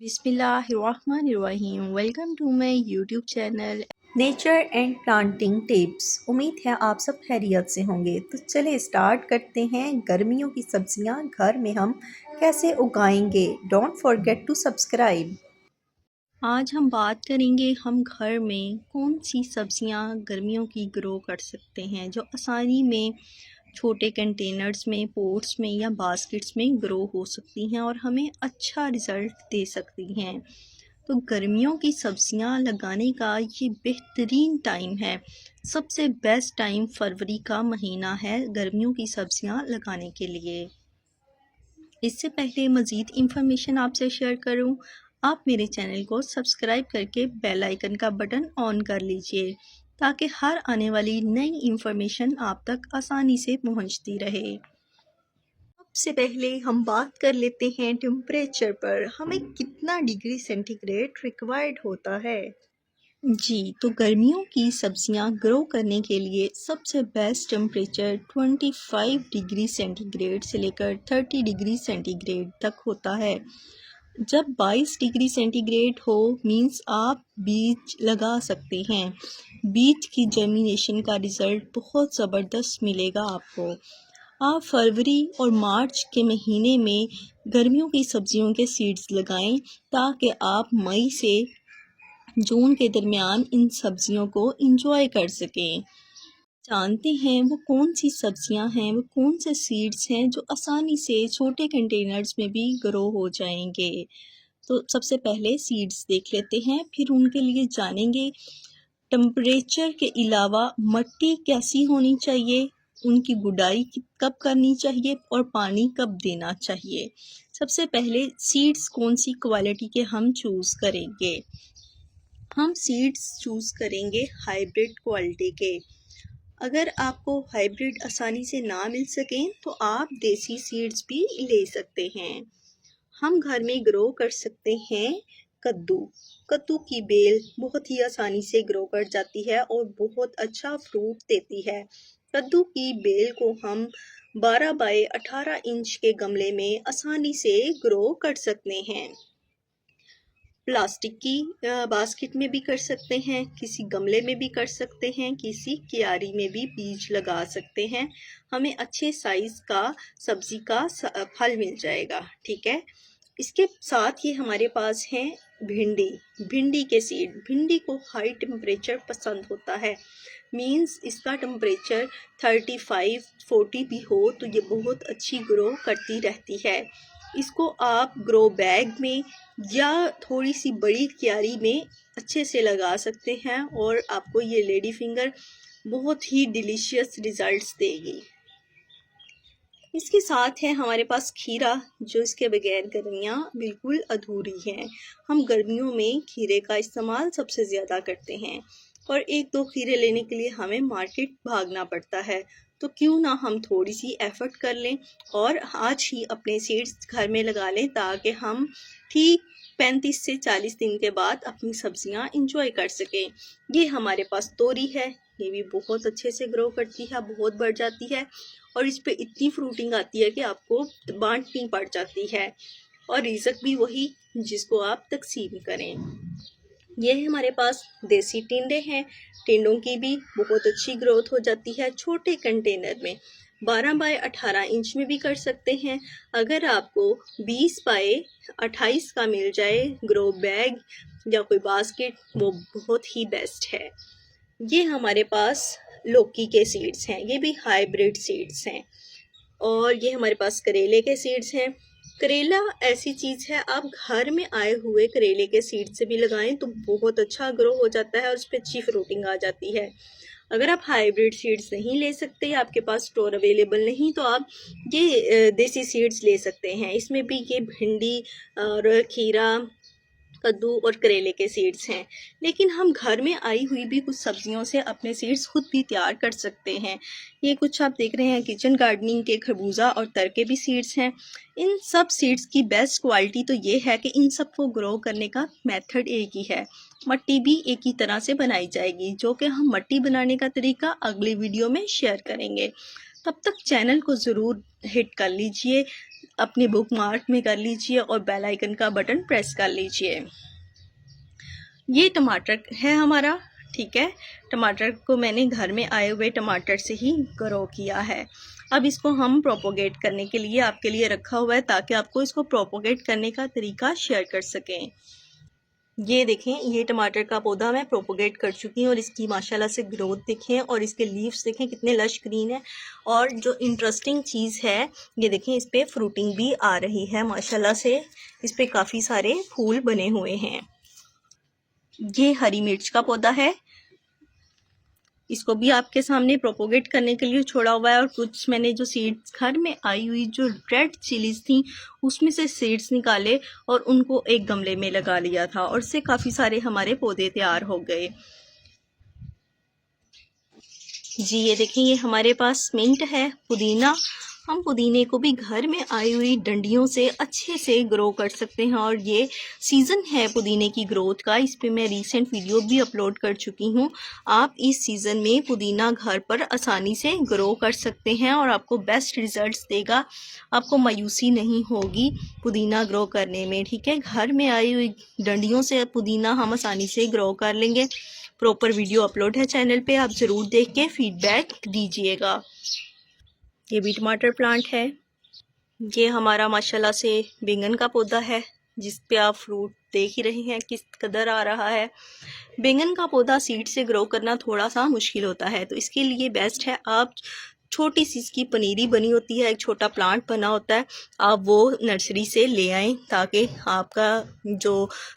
बिस्मिल्लाहिर्रहमानिर्रहीम। Welcome to my YouTube channel nature and planting tips. उम्मीद है आप सब खैरियत से होंगे। तो चले स्टार्ट करते हैं। गर्मियों की सब्जियां घर में हम कैसे उगाएंगे। Don't forget to subscribe. आज हम बात करेंगे हम घर में कौन सी सब्जियां गर्मियों की ग्रो कर सकते हैं जो आसानी में छोटे कंटेनर्स में, पोट्स में या बास्केट्स में ग्रो हो सकती हैं और हमें अच्छा रिज़ल्ट दे सकती हैं। तो गर्मियों की सब्जियां लगाने का ये बेहतरीन टाइम है। सबसे बेस्ट टाइम फरवरी का महीना है गर्मियों की सब्जियां लगाने के लिए। इससे पहले मज़ीद इन्फॉर्मेशन आपसे शेयर करूं, आप मेरे चैनल को सब्सक्राइब करके बेल आइकन का बटन ऑन कर लीजिए ताकि हर आने वाली नई इन्फॉर्मेशन आप तक आसानी से पहुंचती रहे। सबसे पहले हम बात कर लेते हैं टेम्परेचर पर, हमें कितना डिग्री सेंटीग्रेड रिक्वायर्ड होता है। जी, तो गर्मियों की सब्जियां ग्रो करने के लिए सबसे बेस्ट टेम्परेचर 25 डिग्री सेंटीग्रेड से लेकर 30 डिग्री सेंटीग्रेड तक होता है। जब 22 डिग्री सेंटीग्रेड हो मीन्स आप बीज लगा सकते हैं। बीज की जर्मिनेशन का रिज़ल्ट बहुत ज़बरदस्त मिलेगा आपको। आप फरवरी और मार्च के महीने में गर्मियों की सब्जियों के सीड्स लगाएं ताकि आप मई से जून के दरमियान इन सब्जियों को इंजॉय कर सकें। जानते हैं वो कौन सी सब्जियां हैं, वो कौन से सीड्स हैं जो आसानी से छोटे कंटेनर्स में भी ग्रो हो जाएंगे। तो सबसे पहले सीड्स देख लेते हैं, फिर उनके लिए जानेंगे टेम्परेचर के अलावा मिट्टी कैसी होनी चाहिए, उनकी गुडाई कब करनी चाहिए और पानी कब देना चाहिए। सबसे पहले सीड्स कौन सी क्वालिटी के हम चूज़ करेंगे। हम सीड्स चूज़ करेंगे हाइब्रिड क्वालिटी के। अगर आपको हाइब्रिड आसानी से ना मिल सकें तो आप देसी सीड्स भी ले सकते हैं। हम घर में ग्रो कर सकते हैं कद्दू। कद्दू की बेल बहुत ही आसानी से ग्रो कर जाती है और बहुत अच्छा फ्रूट देती है। कद्दू की बेल को हम 12 बाय 18 इंच के गमले में आसानी से ग्रो कर सकते हैं। प्लास्टिक की बास्केट में भी कर सकते हैं, किसी गमले में भी कर सकते हैं, किसी क्यारी में भी बीज लगा सकते हैं। हमें अच्छे साइज का सब्जी का फल मिल जाएगा। ठीक है, इसके साथ ही हमारे पास है भिंडी। भिंडी के सीड, भिंडी को हाई टेम्परेचर पसंद होता है। मीन्स इसका टेम्परेचर 35-40 भी हो तो ये बहुत अच्छी ग्रो करती रहती है। इसको आप ग्रो बैग में या थोड़ी सी बड़ी क्यारी में अच्छे से लगा सकते हैं और आपको ये लेडी फिंगर बहुत ही डिलीशियस रिजल्ट्स देगी। इसके साथ है हमारे पास खीरा, जो इसके बगैर गर्मियाँ बिल्कुल अधूरी हैं। हम गर्मियों में खीरे का इस्तेमाल सबसे ज़्यादा करते हैं और एक दो खीरे लेने के लिए हमें मार्केट भागना पड़ता है। तो क्यों ना हम थोड़ी सी एफर्ट कर लें और आज ही अपने सीड्स घर में लगा लें ताकि हम ठीक 35 से 40 दिन के बाद अपनी सब्जियां इंजॉय कर सकें। ये हमारे पास तोरी है, ये भी बहुत अच्छे से ग्रो करती है, बहुत बढ़ जाती है और इस पे इतनी फ्रूटिंग आती है कि आपको बांटनी पड़ जाती है और रिज़्क भी वही जिसको आप तकसीम करें। ये हमारे पास देसी टिंडे हैं। टिंडों की भी बहुत अच्छी ग्रोथ हो जाती है छोटे कंटेनर में। 12 बाय 18 इंच में भी कर सकते हैं। अगर आपको 20 बाय 28 का मिल जाए ग्रो बैग या कोई बास्केट, वो बहुत ही बेस्ट है। ये हमारे पास लौकी के सीड्स हैं, ये भी हाइब्रिड सीड्स हैं। और ये हमारे पास करेले के सीड्स हैं। करेला ऐसी चीज़ है, आप घर में आए हुए करेले के सीड से भी लगाएं तो बहुत अच्छा ग्रो हो जाता है और उस पर अच्छी फ्रूटिंग आ जाती है। अगर आप हाइब्रिड सीड्स नहीं ले सकते, आपके पास स्टोर अवेलेबल नहीं, तो आप ये देसी सीड्स ले सकते हैं। इसमें भी ये भिंडी और खीरा, कद्दू और करेले के सीड्स हैं। लेकिन हम घर में आई हुई भी कुछ सब्जियों से अपने सीड्स खुद भी तैयार कर सकते हैं। ये कुछ आप देख रहे हैं किचन गार्डनिंग के खरबूजा और तर के भी सीड्स हैं। इन सब सीड्स की बेस्ट क्वालिटी तो ये है कि इन सब को ग्रो करने का मेथड एक ही है। मट्टी भी एक ही तरह से बनाई जाएगी, जो कि हम मट्टी बनाने का तरीका अगली वीडियो में शेयर करेंगे। तब तक चैनल को ज़रूर हिट कर लीजिए, अपने बुक मार्क में कर लीजिए और बेल आइकन का बटन प्रेस कर लीजिए। ये टमाटर है हमारा, ठीक है। टमाटर को मैंने घर में आए हुए टमाटर से ही ग्रो किया है। अब इसको हम प्रोपोगेट करने के लिए आपके लिए रखा हुआ है, ताकि आपको इसको प्रोपोगेट करने का तरीका शेयर कर सकें। ये देखें, ये टमाटर का पौधा मैं प्रोपोगेट कर चुकी हूँ और इसकी माशाल्लाह से ग्रोथ देखें और इसके लीव्स देखें कितने लश ग्रीन है। और जो इंटरेस्टिंग चीज़ है, ये देखें इस पर फ्रूटिंग भी आ रही है माशाल्लाह से। इस पर काफ़ी सारे फूल बने हुए हैं। ये हरी मिर्च का पौधा है, इसको भी आपके सामने प्रोपोगेट करने के लिए छोड़ा हुआ है। और कुछ मैंने जो सीड्स घर में आई हुई जो रेड चिलीज थी उसमें से सीड्स निकाले और उनको एक गमले में लगा लिया था और इससे काफ़ी सारे हमारे पौधे तैयार हो गए। जी ये देखें, ये हमारे पास मिंट है, पुदीना। हम पुदीने को भी घर में आई हुई डंडियों से अच्छे से ग्रो कर सकते हैं और ये सीज़न है पुदीने की ग्रोथ का। इस पे मैं रीसेंट वीडियो भी अपलोड कर चुकी हूँ। आप इस सीज़न में पुदीना घर पर आसानी से ग्रो कर सकते हैं और आपको बेस्ट रिजल्ट्स देगा। आपको मायूसी नहीं होगी पुदीना ग्रो करने में, ठीक है। घर में आई हुई डंडियों से पुदीना हम आसानी से ग्रो कर लेंगे। प्रॉपर वीडियो अपलोड है चैनल पे, आप ज़रूर देख के फीडबैक दीजिएगा। ये भी टमाटर प्लांट है। ये हमारा माशाल्लाह से बैंगन का पौधा है, जिस पे आप फ्रूट देख ही रहे हैं किस कदर आ रहा है। बैंगन का पौधा सीड से ग्रो करना थोड़ा सा मुश्किल होता है, तो इसके लिए बेस्ट है आप छोटी सी इसकी पनीरी बनी होती है, एक छोटा प्लांट बना होता है, आप वो नर्सरी से ले आएँ ताकि आपका जो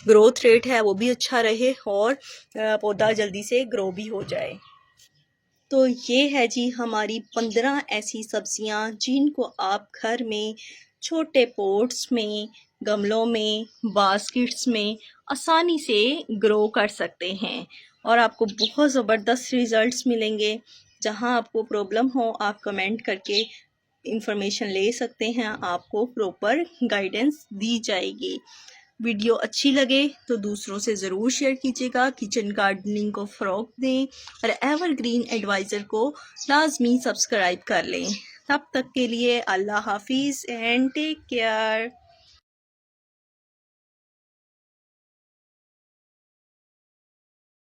ग्रोथ रेट है वो भी अच्छा रहे और पौधा जल्दी से ग्रो भी हो जाए। तो ये है जी हमारी 15 ऐसी सब्जियां जिनको आप घर में छोटे पॉट्स में, गमलों में, बास्केट्स में आसानी से ग्रो कर सकते हैं और आपको बहुत ज़बरदस्त रिज़ल्ट्स मिलेंगे। जहां आपको प्रॉब्लम हो आप कमेंट करके इंफॉर्मेशन ले सकते हैं, आपको प्रॉपर गाइडेंस दी जाएगी। वीडियो अच्छी लगे तो दूसरों से ज़रूर शेयर कीजिएगा। किचन गार्डनिंग को फ़रोग़ दें और एवरग्रीन एडवाइज़र को लाजमी सब्सक्राइब कर लें। तब तक के लिए अल्लाह हाफिज़ एंड टेक केयर।